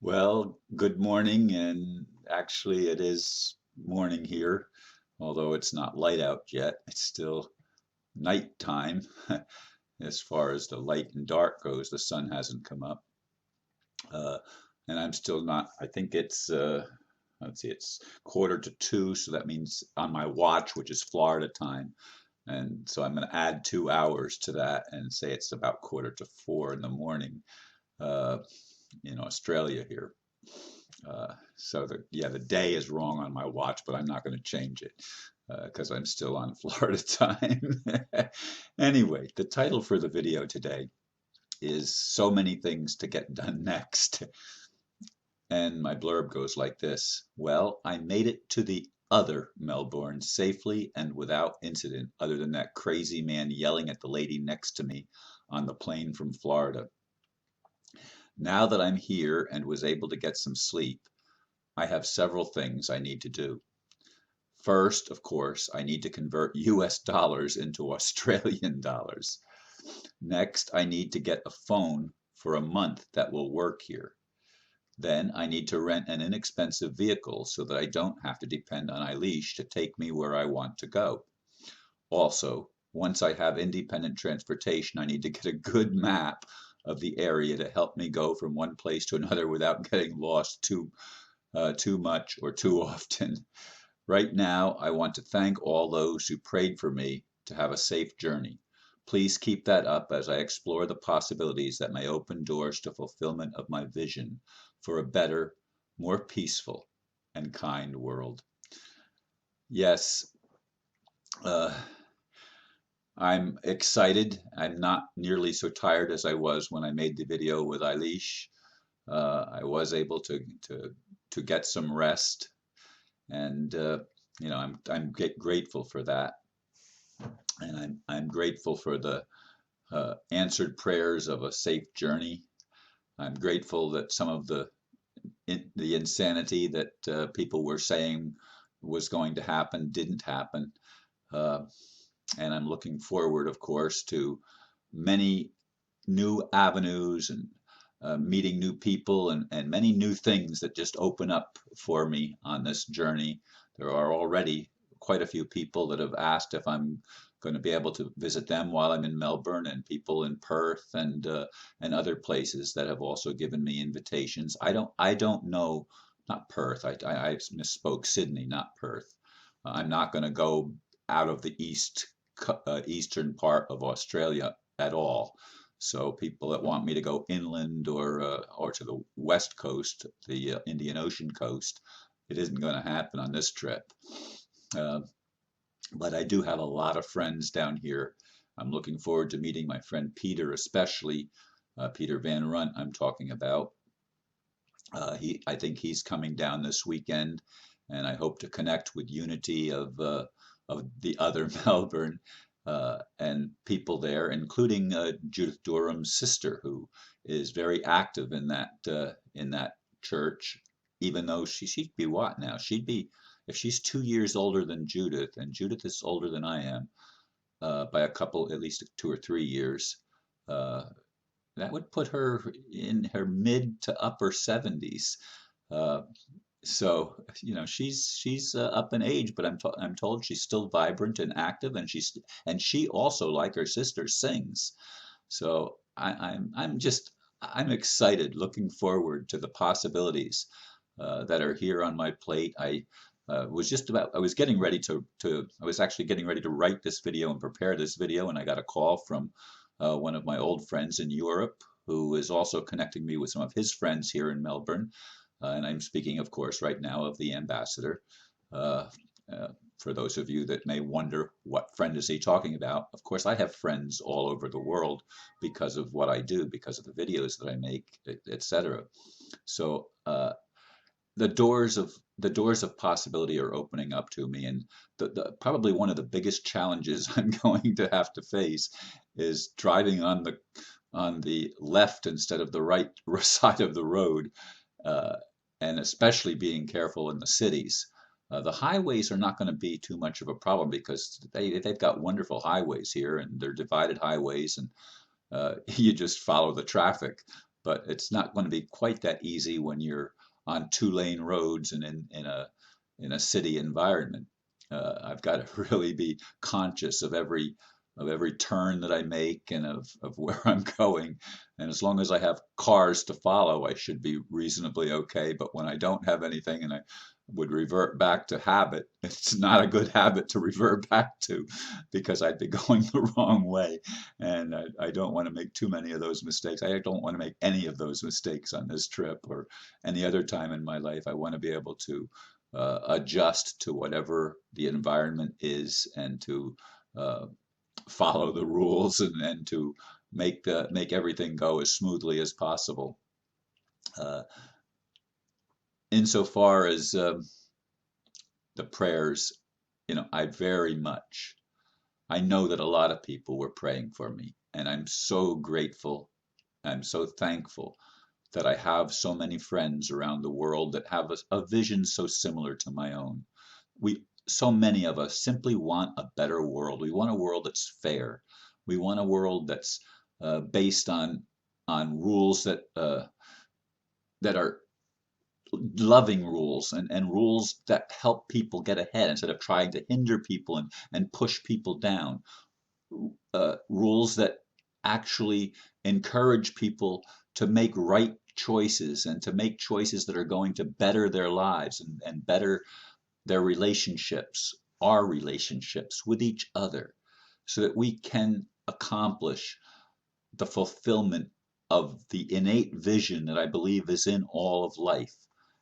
Well, good morning, and actually it is morning here, although it's not light out yet. It's still nighttime as far as the light and dark goes. The sun hasn't come up, uh, and I'm still not. I think it's let's see, it's 1:45, so that means on my watch, which is Florida time, and so I'm going to add 2 hours to that and say it's about 3:45 in the morning in Australia here. So the day is wrong on my watch, but I'm not going to change it because I'm still on Florida time. Anyway, the title for the video today is So Many Things to Get Done Next. And my blurb goes like this. Well, I made it to the other Melbourne safely and without incident, other than that crazy man yelling at the lady next to me on the plane from Florida. Now that I'm here and was able to get some sleep, I have several things I need to do. First, of course, I need to convert US dollars into Australian dollars. Next, I need to get a phone for a month that will work here. Then I need to rent an inexpensive vehicle so that I don't have to depend on Eilish to take me where I want to go. Also, once I have independent transportation, I need to get a good map of the area to help me go from one place to another without getting lost too much or too often. Right now, I want to thank all those who prayed for me to have a safe journey. Please keep that up as I explore the possibilities that may open doors to fulfillment of my vision for a better, more peaceful, and kind world. Yes, uh, I'm excited. I'm not nearly so tired as I was when I made the video with Eilish. I was able to get some rest, and I'm grateful for that. And I'm grateful for the answered prayers of a safe journey. I'm grateful that some of the insanity that people were saying was going to happen didn't happen. Uh, and I'm looking forward, of course, to many new avenues and meeting new people and many new things that just open up for me on this journey. There are already quite a few people that have asked if I'm going to be able to visit them while I'm in Melbourne, and people in Perth and other places that have also given me invitations. I don't know, not Perth. I misspoke. Sydney, not Perth. I'm not going to go out of the eastern part of Australia at all. So people that want me to go inland or to the west coast, the Indian Ocean coast, it isn't going to happen on this trip. Uh, but I do have a lot of friends down here. I'm looking forward to meeting my friend Peter, especially Peter Van Runt. I'm talking about. I think he's coming down this weekend, and I hope to connect with Unity of the other Melbourne and people there, including Judith Durham's sister, who is very active in that church. Even though she'd be what now? She'd be if she's 2 years older than Judith, and Judith is older than I am by a couple, at least 2 or 3 years. Uh, that would put her in her mid to upper 70s. Uh, so she's up in age, but I'm told she's still vibrant and active, and she also, like her sister, sings. So I'm excited, looking forward to the possibilities that are here on my plate. I was getting ready I was actually getting ready to write this video and prepare this video, and I got a call from one of my old friends in Europe who is also connecting me with some of his friends here in Melbourne. And I'm speaking, of course, right now of the ambassador. Uh, for those of you that may wonder what friend is he talking about, of course, I have friends all over the world because of what I do, because of the videos that I make, etc. So the doors of possibility are opening up to me, and probably one of the biggest challenges I'm going to have to face is driving on the left instead of the right side of the road, uh, and especially being careful in the cities. The highways are not going to be too much of a problem because they've got wonderful highways here, and they're divided highways, and you just follow the traffic. but it's not going to be quite that easy when you're on two-lane roads and in a city environment. I've got to really be conscious of every turn that I make and of where I'm going. And as long as I have cars to follow, I should be reasonably okay. But when I don't have anything and I would revert back to habit, it's not a good habit to revert back to because I'd be going the wrong way. And I don't want to make too many of those mistakes. I don't want to make any of those mistakes on this trip or any other time in my life. I want to be able to adjust to whatever the environment is and to uh, follow the rules and to make everything go as smoothly as possible. Uh, Insofar as the prayers, I very much I know that a lot of people were praying for me, and I'm so grateful. I'm so thankful that I have so many friends around the world that have a vision so similar to my own. So many of us simply want a better world. We want a world that's fair. We want a world that's based on rules that are loving rules and rules that help people get ahead instead of trying to hinder people and push people down. Rules that actually encourage people to make right choices and to make choices that are going to better their lives and better their relationships, our relationships with each other, so that we can accomplish the fulfillment of the innate vision that I believe is in all of life.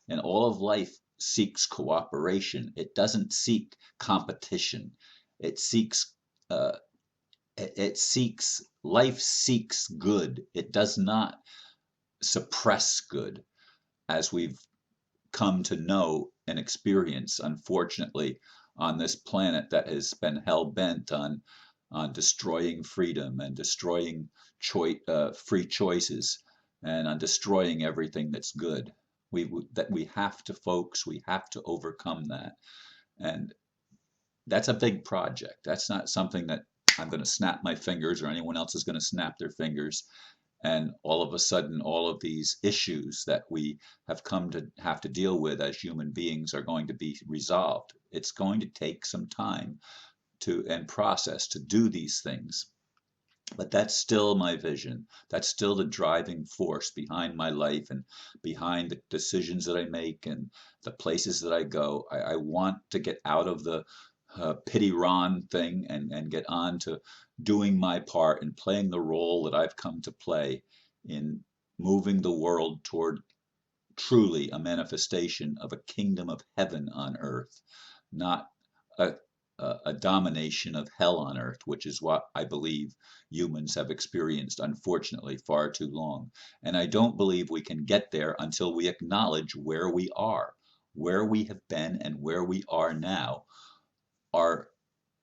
And all of life seeks cooperation. It doesn't seek competition. It seeks uh, life seeks good. It does not suppress good, as we've come to know and experience, unfortunately, on this planet that has been hell bent on destroying freedom and destroying free choices and on destroying everything that's good. We have to, folks, we have to overcome that. And that's a big project. That's not something that I'm going to snap my fingers or anyone else is going to snap their fingers and all of a sudden all of these issues that we have come to have to deal with as human beings are going to be resolved. It's going to take some time to and process to do these things. But that's still my vision. That's still the driving force behind my life and behind the decisions that I make and the places that I go. I want to get out of the pity Ron thing and get on to doing my part and playing the role that I've come to play in moving the world toward truly a manifestation of a kingdom of heaven on earth, not a, a domination of hell on earth, which is what I believe humans have experienced, unfortunately, far too long. And I don't believe we can get there until we acknowledge where we are, where we have been, and where we are now are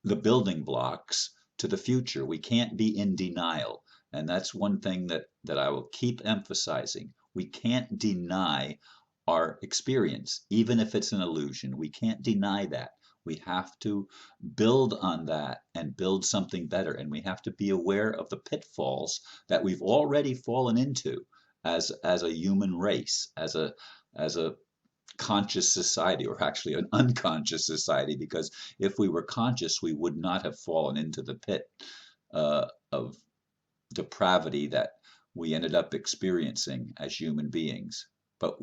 the building blocks to the future. We can't be in denial. And that's one thing that I will keep emphasizing. We can't deny our experience, even if it's an illusion. We can't deny that. We have to build on that and build something better. And we have to be aware of the pitfalls that we've already fallen into as a human race, as a conscious society, or actually an unconscious society, because if we were conscious, we would not have fallen into the pit of depravity that we ended up experiencing as human beings. But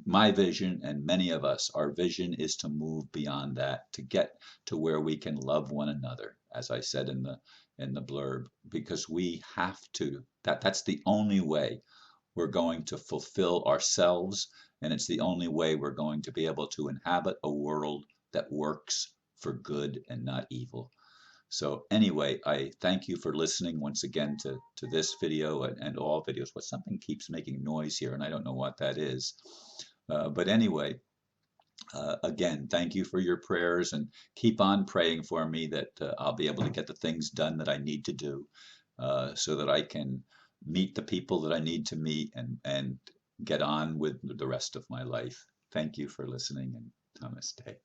my vision, and many of us, our vision is to move beyond that, to get to where we can love one another, as I said in the blurb, because we have to. That's the only way we're going to fulfill ourselves, and it's the only way we're going to be able to inhabit a world that works for good and not evil. So anyway, I thank you for listening once again to this video and all videos. But something keeps making noise here, and I don't know what that is. But anyway, again, thank you for your prayers, and keep on praying for me that I'll be able to get the things done that I need to do so that I can meet the people that I need to meet and get on with the rest of my life. Thank you for listening, and namaste.